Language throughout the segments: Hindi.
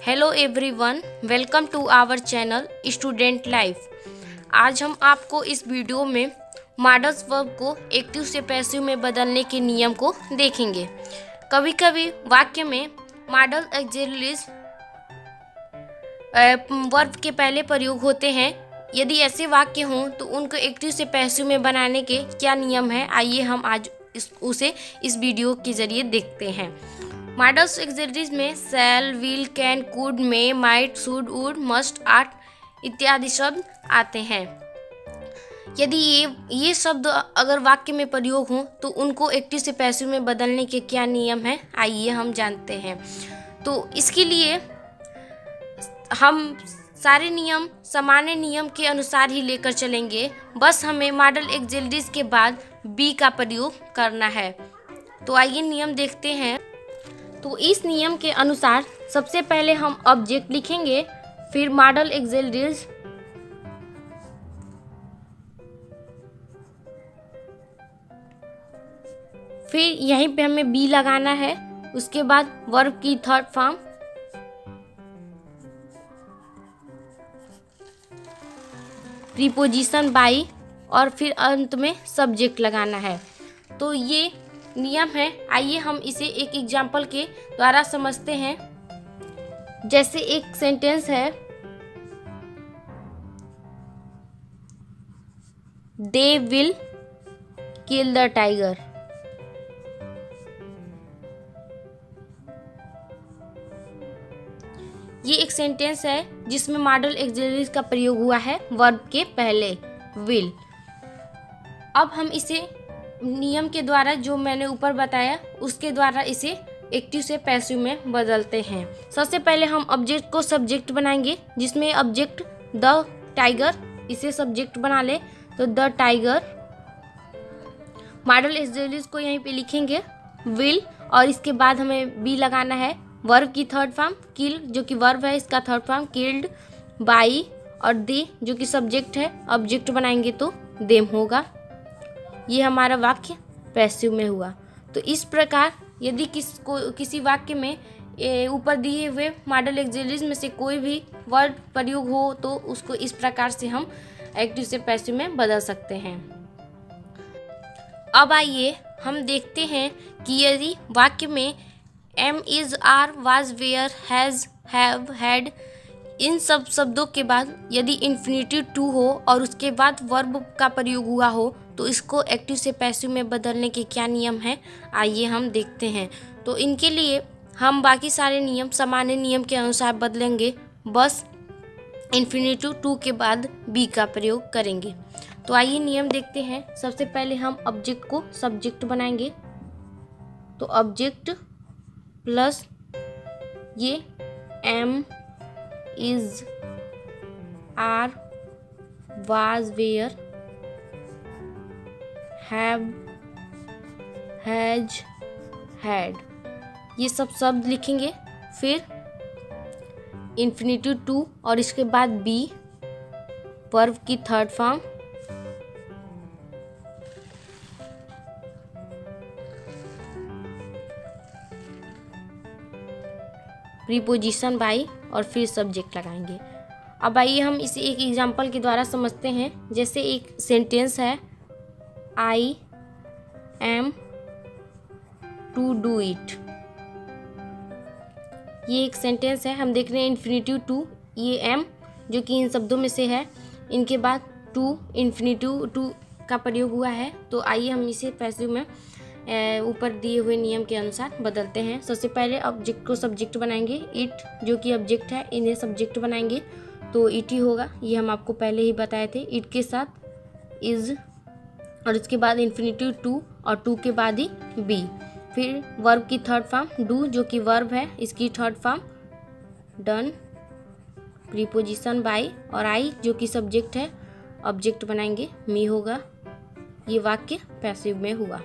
Hello everyone, welcome to our channel student life. आज हम आपको इस वीडियो में मॉडल्स वर्ब को एक्टिव से पैसिव में बदलने के नियम को देखेंगे। कभी कभी वाक्य में मॉडल ऑक्सिलरीज वर्ब के पहले प्रयोग होते हैं। यदि ऐसे वाक्य हों तो उनको एक्टिव से पैसिव में बनाने के क्या नियम हैं, आइए हम आज उसे इस वीडियो के जरिए देखते हैं। मॉडल्स ऑक्सिलरीज में shall, will, can, could, may, might, should, would, must, ought इत्यादि शब्द आते हैं। यदि ये शब्द अगर वाक्य में प्रयोग हों तो उनको एक्टिव से पैसिव में बदलने के क्या नियम हैं, आइए हम जानते हैं। तो इसके लिए हम सारे नियम सामान्य नियम के अनुसार ही लेकर चलेंगे। बस हमें मॉडल ऑक्सिलरीज के बाद बी का प्रयोग करना है। तो आइए नियम देखते हैं। तो इस नियम के अनुसार सबसे पहले हम ऑब्जेक्ट लिखेंगे, फिर मॉडल ऑक्सिलरीज, फिर यहीं पे हमें बी लगाना है। उसके बाद वर्ब की थर्ड फॉर्म, प्रीपोजिशन बाई, और फिर अंत में सब्जेक्ट लगाना है। तो ये नियम है। आइए हम इसे एक एग्जाम्पल के द्वारा समझते हैं। जैसे एक सेंटेंस है, they will kill the tiger. ये एक सेंटेंस है जिसमें मॉडल ऑक्सिलरीज का प्रयोग हुआ है वर्ब के पहले, विल। अब हम इसे नियम के द्वारा, जो मैंने ऊपर बताया उसके द्वारा, इसे एक्टिव से पैसिव में बदलते हैं। सबसे पहले हम ऑब्जेक्ट को सब्जेक्ट बनाएंगे, जिसमें ऑब्जेक्ट द टाइगर, इसे सब्जेक्ट बना ले तो द टाइगर। मॉडल ऑक्सिलरीज को यहीं पे लिखेंगे विल, और इसके बाद हमें बी लगाना है। वर्ब की थर्ड फॉर्म किल, जो कि वर्ब है, इसका थर्ड फॉर्म किल्ड, बाई, और दे जो कि सब्जेक्ट है, ऑब्जेक्ट बनाएंगे तो देम होगा। ये हमारा वाक्य पैसिव में हुआ। तो इस प्रकार यदि किसी वाक्य में ऊपर दिए हुए मॉडल ऑक्सिलरीज में से कोई भी वर्ड प्रयोग हो तो उसको इस प्रकार से हम एक्टिव से पैसिव में बदल सकते हैं। अब आइए हम देखते हैं कि यदि वाक्य में am, is, are, was, were, has, have, had, इन सब शब्दों के बाद यदि इन्फिनिटिव टू हो और उसके बाद वर्ब का प्रयोग हुआ हो तो इसको एक्टिव से पैसिव में बदलने के क्या नियम हैं, आइए हम देखते हैं। तो इनके लिए हम बाकी सारे नियम सामान्य नियम के अनुसार बदलेंगे, बस इन्फिनिटिव टू के बाद बी का प्रयोग करेंगे। तो आइए नियम देखते हैं। सबसे पहले हम ऑब्जेक्ट को सब्जेक्ट बनाएंगे। तो ऑब्जेक्ट प्लस ये am, is, are, was, were, have, has, had, ये सब शब्द लिखेंगे। फिर इन्फिनिटिव टू और इसके बाद बी, वर्ब की थर्ड फॉर्म, प्रीपोजिशन बाई, और फिर सब्जेक्ट लगाएंगे। अब आइए हम इसे एक एग्जाम्पल के द्वारा समझते हैं। जैसे एक सेंटेंस है, I am to do it. ये एक सेंटेंस है। हम देख रहे हैं इन्फिनिटिव टू, ये एम जो कि इन शब्दों में से है, इनके बाद टू, इन्फिनिटिव टू का प्रयोग हुआ है। तो आइए हम इसे पैसिव में ऊपर दिए हुए नियम के अनुसार बदलते हैं। सबसे पहले ऑब्जेक्ट को सब्जेक्ट बनाएंगे। इट जो कि ऑब्जेक्ट है, इन्हें सब्जेक्ट बनाएंगे तो इट ही होगा। ये हम आपको पहले ही बताए थे। इट के साथ इज, और इसके बाद इन्फिनिटिव टू, और टू के बाद ही बी। फिर वर्ब की थर्ड फॉर्म डू जो कि वर्ब है, इसकी third form done, preposition by, और आई जो कि सब्जेक्ट है, ऑब्जेक्ट बनाएंगे मी होगा। ये वाक्य पैसिव में हुआ।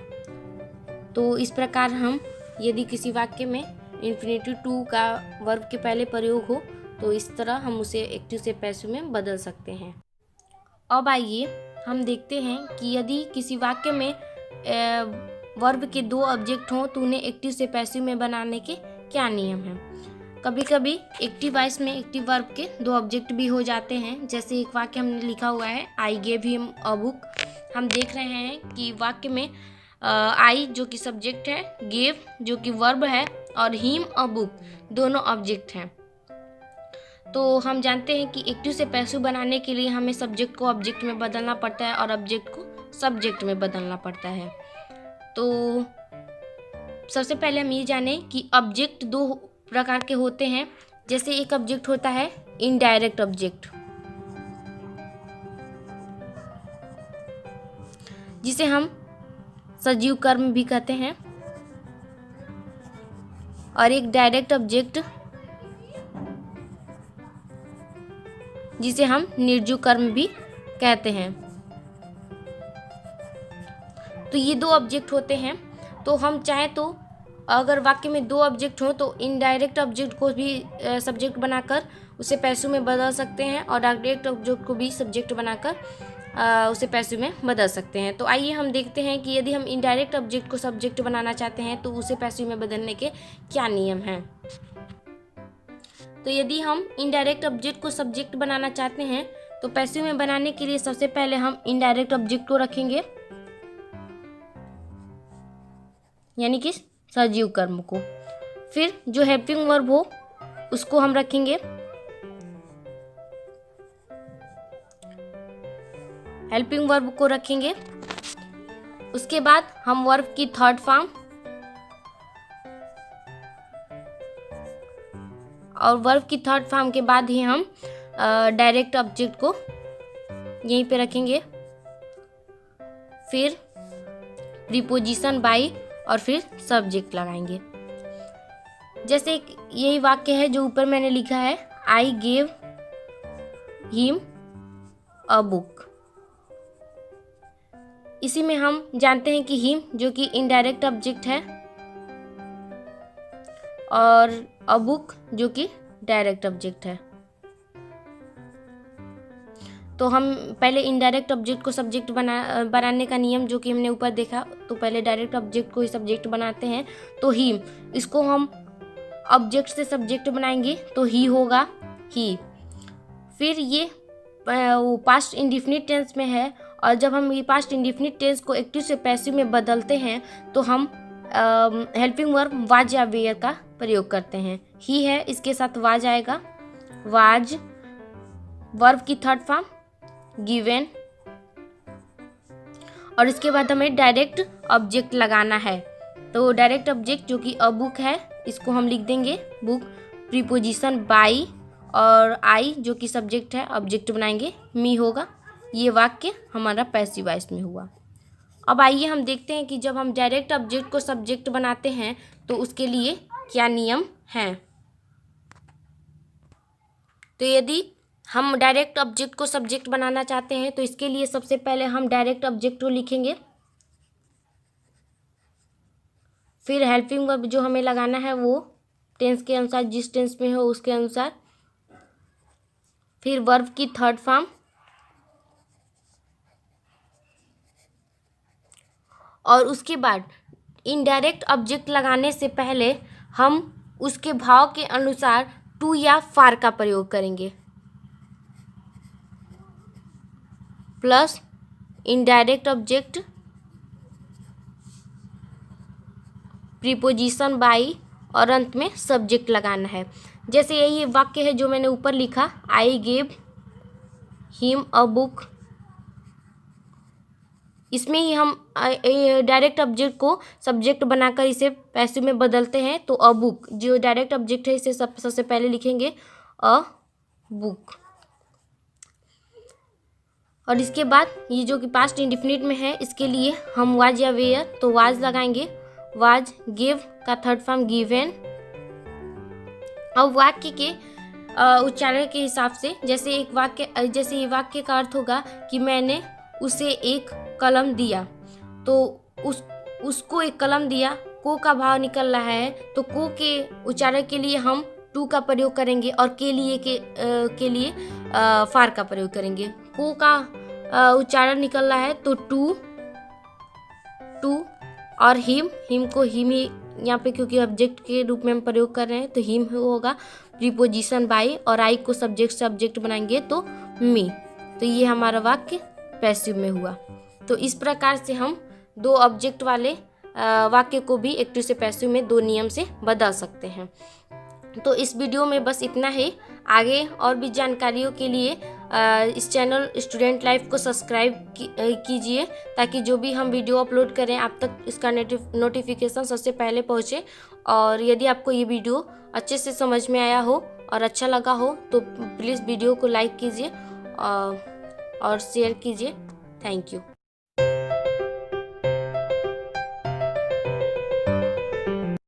तो इस प्रकार हम यदि किसी वाक्य में इन्फिनिटिव टू का वर्ब के पहले प्रयोग हो तो इस तरह हम उसे एक्टिव से पैसिव में बदल सकते हैं। अब आइए हम देखते हैं कि यदि किसी वाक्य में वर्ब के दो ऑब्जेक्ट हों तो उन्हें एक्टिव से पैसिव में बनाने के क्या नियम हैं। कभी कभी एक्टिव वॉइस में एक्टिव वर्ब के दो ऑब्जेक्ट भी हो जाते हैं। जैसे एक वाक्य हमने लिखा हुआ है I gave him a book. हम देख रहे हैं कि वाक्य में आई जो कि सब्जेक्ट है, गेव जो कि वर्ब है और हिम अ बुक दोनों ऑब्जेक्ट हैं। तो हम जानते हैं कि एक्टिव से पैसिव बनाने के लिए हमें सब्जेक्ट को ऑब्जेक्ट में बदलना पड़ता है और ऑब्जेक्ट को सब्जेक्ट में बदलना पड़ता है। तो सबसे पहले हम ये जानें कि ऑब्जेक्ट दो प्रकार के होते हैं। जैसे एक ऑब्जेक्ट होता है इनडायरेक्ट ऑब्जेक्ट, जिसे हम सजीव कर्म भी कहते हैं, और एक डायरेक्ट ऑब्जेक्ट जिसे हम निर्जीव कर्म भी कहते हैं। तो ये दो ऑब्जेक्ट होते हैं। तो हम चाहे तो अगर वाक्य में दो ऑब्जेक्ट हो तो इनडायरेक्ट ऑब्जेक्ट को भी सब्जेक्ट बनाकर उसे पैसिव में बदल सकते हैं और डायरेक्ट ऑब्जेक्ट को भी सब्जेक्ट बनाकर उसे पैसिव में बदल सकते हैं। तो आइए हम देखते हैं कि यदि हम इनडायरेक्ट ऑब्जेक्ट को सब्जेक्ट बनाना चाहते हैं तो उसे पैसिव में बदलने के क्या नियम हैं। तो यदि हम इनडायरेक्ट ऑब्जेक्ट को सब्जेक्ट बनाना चाहते हैं तो पैसिव में बनाने के लिए सबसे पहले हम इनडायरेक्ट ऑब्जेक्ट को रखेंगे, यानी कि सजीव कर्म को। फिर जो हेल्पिंग वर्ब हो उसको हम रखेंगे, हेल्पिंग वर्ब को रखेंगे। उसके बाद हम वर्ब की थर्ड फॉर्म और वर्ब की थर्ड फॉर्म के बाद ही हम डायरेक्ट ऑब्जेक्ट को यहीं पे रखेंगे। फिर प्रीपोजिशन बाई और फिर सब्जेक्ट लगाएंगे। जैसे यही वाक्य है जो ऊपर मैंने लिखा है, I gave him a book. इसी में हम जानते हैं कि हिम जो कि इनडायरेक्ट ऑब्जेक्ट है और अ बुक जो कि डायरेक्ट ऑब्जेक्ट है। तो हम पहले इनडायरेक्ट ऑब्जेक्ट को सब्जेक्ट बनाने का नियम जो कि हमने ऊपर देखा, तो पहले डायरेक्ट ऑब्जेक्ट को ही सब्जेक्ट बनाते हैं। तो हिम, इसको हम ऑब्जेक्ट से सब्जेक्ट बनाएंगे तो ही होगा ही। फिर ये वो पास्ट इंडेफिनिट टेंस में है और जब हम ये पास्ट इंडेफिनिट टेंस को एक्टिव से पैसिव में बदलते हैं तो हम हेल्पिंग वर्ब वाज या वेयर का प्रयोग करते हैं। ही है, इसके साथ वाज आएगा, वाज। वर्ब की थर्ड फॉर्म गिवन, और इसके बाद हमें डायरेक्ट ऑब्जेक्ट लगाना है। तो डायरेक्ट ऑब्जेक्ट जो कि अ बुक है इसको हम लिख देंगे बुक, प्रीपोजिशन बाई और आई जो कि सब्जेक्ट है, ऑब्जेक्ट बनाएंगे, मी होगा। ये वाक्य हमारा पैसिव वॉइस में हुआ। अब आइए हम देखते हैं कि जब हम डायरेक्ट ऑब्जेक्ट को सब्जेक्ट बनाते हैं तो उसके लिए क्या नियम हैं। तो यदि हम डायरेक्ट ऑब्जेक्ट को सब्जेक्ट बनाना चाहते हैं तो इसके लिए सबसे पहले हम डायरेक्ट ऑब्जेक्ट को लिखेंगे। फिर हेल्पिंग वर्ब जो हमें लगाना है वो टेंस के अनुसार, जिस टेंस में हो उसके अनुसार। फिर वर्ब की थर्ड फॉर्म और उसके बाद इनडायरेक्ट ऑब्जेक्ट लगाने से पहले हम उसके भाव के अनुसार टू या फार का प्रयोग करेंगे, plus indirect object, preposition by और अंत में सब्जेक्ट लगाना है। जैसे यही वाक्य है जो मैंने ऊपर लिखा, I gave him a book. इसमें ही हम डायरेक्ट ऑब्जेक्ट को सब्जेक्ट बनाकर इसे पैसिव में बदलते हैं। तो अ बुक जो डायरेक्ट ऑब्जेक्ट है इसे सबसे पहले लिखेंगे अ बुक, और इसके बाद ये जो कि पास्ट इंडेफिनिट में है इसके लिए हम वाज या वेयर, तो वाज लगाएंगे, वाज। गिव का थर्ड फॉर्म गिवन। अब वाक्य के उच्चारण के हिसाब से जैसे ये वाक्य का अर्थ होगा कि मैंने उसे एक कलम दिया, तो उसको एक कलम दिया, को का भाव निकल रहा है तो को के उच्चारण के लिए हम टू का प्रयोग करेंगे और के लिए फार का प्रयोग करेंगे। को का उच्चारण निकल रहा है तो टू, और हिम को यहाँ पे क्योंकि ऑब्जेक्ट के रूप में हम प्रयोग कर रहे हैं तो हिम होगा, प्रीपोजिशन बाय, और आई को सब्जेक्ट से ऑब्जेक्ट बनाएंगे तो मी। तो ये हमारा वाक्य पैसिव में हुआ। तो इस प्रकार से हम दो ऑब्जेक्ट वाले वाक्य को भी एक्टिव से पैसिव में दो नियम से बदल सकते हैं। तो इस वीडियो में बस इतना है। आगे और भी जानकारियों के लिए इस चैनल स्टूडेंट लाइफ को सब्सक्राइब कीजिए, ताकि जो भी हम वीडियो अपलोड करें आप तक इसका नोटिफिकेशन सबसे पहले पहुंचे। और यदि आपको ये वीडियो अच्छे से समझ में आया हो और अच्छा लगा हो तो प्लीज़ वीडियो को लाइक कीजिए और शेयर कीजिए। Thank you.